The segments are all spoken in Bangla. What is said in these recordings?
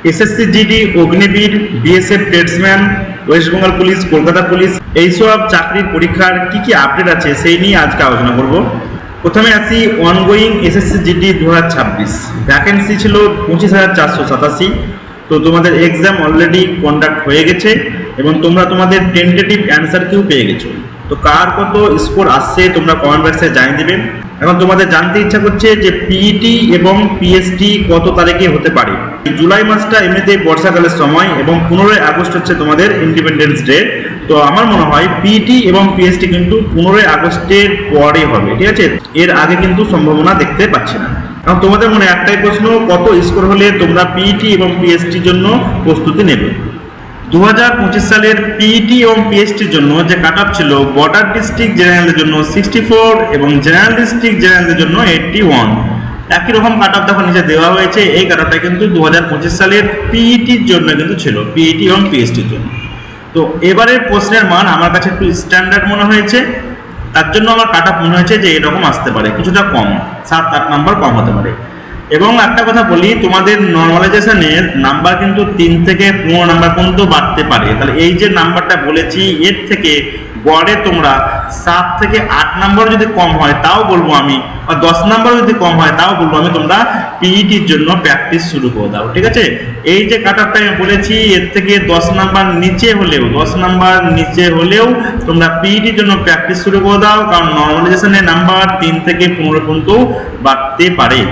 SSC GD, Agniveer, BSF tradesman, West Bengal police, Kolkata police, এইসব চাকরির পরীক্ষার কি কি আপডেট আছে সেই নিয়ে আজকে আলোচনা করব। প্রথমে আসি অনগোয়িং এসএসসি জিডি 2026। ভ্যাকেন্সি ছিল 25,487। তো তোমাদের এক্সাম অলরেডি কন্ডাক্ট হয়ে গেছে এবং তোমরা তোমাদের টেন্টেটিভ অ্যান্সার কিউ পেয়ে গেছো। তো কার কত স্কোর আসছে তোমরা কমেন্ট বক্সে জানিয়ে দেবে। এখন তোমাদের জানতে ইচ্ছা করছে যে পিইটি এবং পিএসটি কত তারিখে হতে পারে। জুলাই মাসটা এমনিতে বর্ষাকালের সময় এবং 15 আগস্ট হচ্ছে তোমাদের ইন্ডিপেন্ডেন্স ডে। তো আমার মনে হয় পিইটি এবং পিএসটি কিন্তু 15 আগস্টের পরে হবে, ঠিক আছে? এর আগে কিন্তু সম্ভাবনা দেখতে পাচ্ছি না। এখন তোমাদের মনে একটাই প্রশ্ন, কত স্কোর হলে তোমরা পিইটি এবং পিএসটির জন্য প্রস্তুতি নেবে? 2025 সালের পিইটি এবং পিএসটির জন্য যে কাট অফ ছিল, বর্ডার ডিস্ট্রিক্ট জেনারেলের জন্য 64 এবং জেনারেল ডিস্ট্রিক্ট জেনারেলের জন্য 81। একই রকম কাট অফ দেখো নিচে দেওয়া হয়েছে। এই কাট অফটা কিন্তু 2025 সালের পিইটির জন্য কিন্তু ছিল, পিইটি এবং পিএসটির জন্য। তো এবারের প্রশ্নের মান আমার কাছে একটু স্ট্যান্ডার্ড মনে হয়েছে, তার জন্য আমার কাট অফ মনে হয়েছে যে এরকম আসতে পারে, কিছুটা কম, 7-8 নাম্বার কম হতে পারে। এবং একটা কথা বলি, তোমাদের নর্মালাইজেশনের নাম্বার কিন্তু 3 থেকে 15 নাম্বার পর্যন্ত বাড়তে পারে। তাহলে এই যে নাম্বারটা বলেছি, এর থেকে গড়ে তোমরা 7 থেকে 8 নাম্বার যদি কম হয় তাও বলবো আমি, আর 10 নাম্বার যদি কম হয় তাও বলবো আমি, তোমরা পিইটির জন্য প্র্যাকটিস শুরু করে দাও, ঠিক আছে? এই যে কাট অফটা আমি বলেছি, এর থেকে 10 নাম্বার নিচে হলেও তোমরা পিইটির জন্য প্র্যাকটিস শুরু করে দাও, কারণ নর্মালাইজেশনের নাম্বার 3 থেকে 15 পর্যন্ত বাড়তে পারে।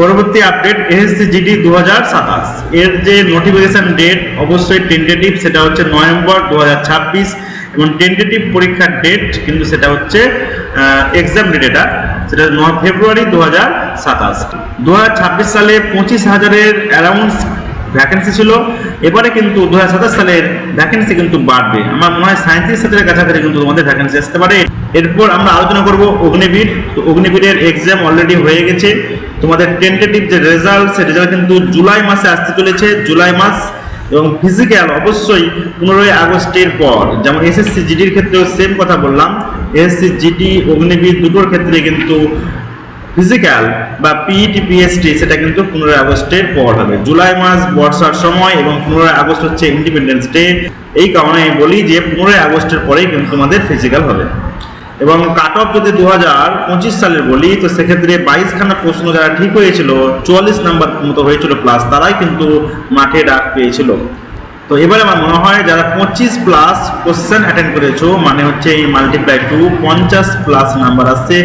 পরবর্তী আপডেট এসএসসি জিডি 2027। এর যে নোটিফিকেশন ডেট অবশ্যই টেন্টেটিভ, সেটা হচ্ছে নভেম্বর 2026 এবং টেন্টেটিভ পরীক্ষার ডেট কিন্তু সেটা হচ্ছে এক্সাম ডেট, সেটা 9 ফেব্রুয়ারি 2027। 2026 সালে 25,000-এর অ্যারাউন্ড ভ্যাকেন্সি ছিল। এবারে কিন্তু 2027 সালের ভ্যাকেন্সি কিন্তু বাড়বে। আমার মনে হয় 37,000-এর কাছাকাছি কিন্তু তোমাদের ভ্যাকেন্সি আসতে পারে। এরপর আমরা আলোচনা করব অগ্নিবীর। তো অগ্নিবীরের এক্সাম অলরেডি হয়ে গেছে। তোমাদের টেন্টেটিভ যে রেজাল্ট, সেই রেজাল্ট কিন্তু জুলাই মাসে আসতে চলেছে, জুলাই মাস। এবং ফিজিক্যাল অবশ্যই 15 আগস্টের পর, যেমন এসএসসি জিডির ক্ষেত্রেও সেম কথা বললাম। এসএসসি জিডি, অগ্নিবীর দুটোর ক্ষেত্রে কিন্তু ফিজিক্যাল বা পিইটি পিএসটি সেটা কিন্তু 15 আগস্টের পর হবে। জুলাই মাস বর্ষার সময় এবং 15 আগস্ট হচ্ছে ইন্ডিপেন্ডেন্স ডে। এই কারণে আমি বলি যে 15 আগস্টের পরেই কিন্তু তোমাদের ফিজিক্যাল হবে। এবং কাট অফ যদি 2025 সালের বলি, তো সেক্ষেত্রে 22খানা প্রশ্ন যারা ঠিক হয়েছিল, 44 নাম্বার মতো হয়েছিল প্লাস, তারাই কিন্তু মাঠে ডাক পেয়েছিল। তো এবারে আমার মনে হয় যারা 25+ কোশ্চেন অ্যাটেন্ড করেছো, মানে হচ্ছে এই মাল্টিপ্লাই 2 50+ নাম্বার আসছে,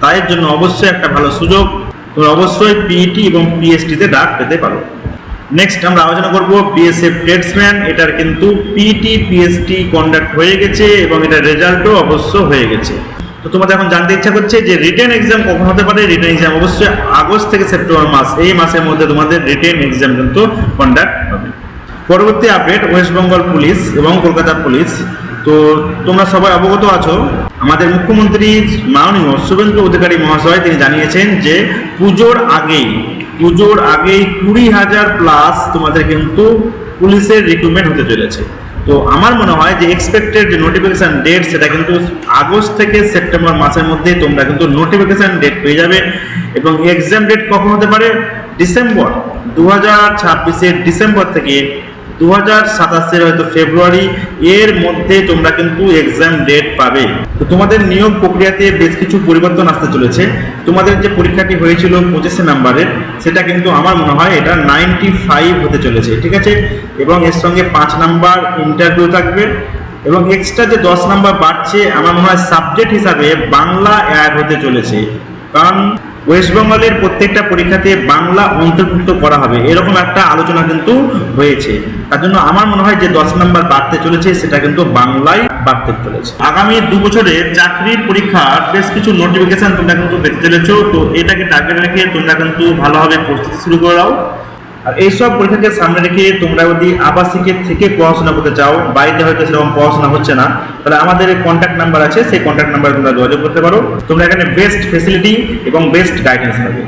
তাদের জন্য অবশ্যই একটা ভালো সুযোগ। তোমরা অবশ্যই পিইটি এবং পিএসটিতে ডাক পেতে পারো। নেক্সট আমরা আলোচনা করব বিএসএফ ট্রেডসম্যান। এটার কিন্তু পিইটি পিএসটি কন্ডাক্ট হয়ে গেছে এবং এটার রেজাল্টও অবশ্য হয়ে গেছে। তো তোমাদের এখন জানতে ইচ্ছা করছে যে রিটেন এক্সাম কখন হতে পারে। রিটেন এক্সাম অবশ্যই আগস্ট থেকে সেপ্টেম্বর মাস, এই মাসের মধ্যে তোমাদের রিটেন এক্সাম কিন্তু কন্ডাক্ট হবে। পরবর্তী আপডেট ওয়েস্ট বেঙ্গল পুলিশ এবং কলকাতা পুলিশ। তো তোমরা সবাই অবগত আছো, আমাদের মুখ্যমন্ত্রী মাননীয় শুভেন্দু অধিকারী মহাশয় তিনি জানিয়েছেন যে পুজোর আগেই 20,000+ তোমাদের কিন্তু পুলিশের রিক্রুটমেন্ট হতে চলেছে। তো আমার মনে হয় যে এক্সপেক্টেড যে নোটিফিকেশন ডেট, সেটা কিন্তু আগস্ট থেকে সেপ্টেম্বর মাসের মধ্যে তোমরা কিন্তু নোটিফিকেশন ডেট পেয়ে যাবে। এবং এক্সাম ডেট কখন হতে পারে? ডিসেম্বর 2026-এর ডিসেম্বর থেকে 2027-এর হয়তো ফেব্রুয়ারি, এর মধ্যে তোমরা কিন্তু এক্সাম ডেট পাবে। তো তোমাদের নিয়োগ প্রক্রিয়াতে বেশ কিছু পরিবর্তন আসতে চলেছে। তোমাদের যে পরীক্ষাটি হয়েছিল 25 নাম্বারের, সেটা কিন্তু আমার মনে হয় এটা 95 হতে চলেছে, ঠিক আছে? এবং এর সঙ্গে 5 নাম্বার ইন্টারভিউ থাকবে এবং এক্সট্রা যে 10 নাম্বার বাড়ছে, আমার মনে হয় সাবজেক্ট হিসাবে বাংলা অ্যাড হতে চলেছে, কারণ ওয়েস্ট বেঙ্গলের প্রত্যেকটা পরীক্ষাতে বাংলা অন্তর্ভুক্ত করা হবে, এরকম একটা আলোচনা কিন্তু হয়েছে। তার জন্য আমার মনে হয় যে 10 নাম্বার বাড়তে চলেছে, সেটা কিন্তু বাংলায় বাড়তে চলেছে। আগামী 2 বছরে চাকরির পরীক্ষার বেশ কিছু নোটিফিকেশন তোমরা কিন্তু পেতে চলেছো। তো এটাকে টার্গেট রেখে তোমরা কিন্তু ভালোভাবে প্রস্তুতি শুরু করে দাও। আর এইসব পরীক্ষাকে সামনে রেখে তোমরা যদি আবাসিকের থেকে পড়াশোনা করতে চাও, বাড়িতে হয়তো সেরকম পড়াশোনা হচ্ছে না, তাহলে আমাদের কন্ট্যাক্ট নাম্বার আছে, সেই কন্ট্যাক্ট নাম্বার তোমরা যোগাযোগ করতে পারো। তোমরা এখানে বেস্ট ফেসিলিটি এবং বেস্ট গাইডেন্স পাবে।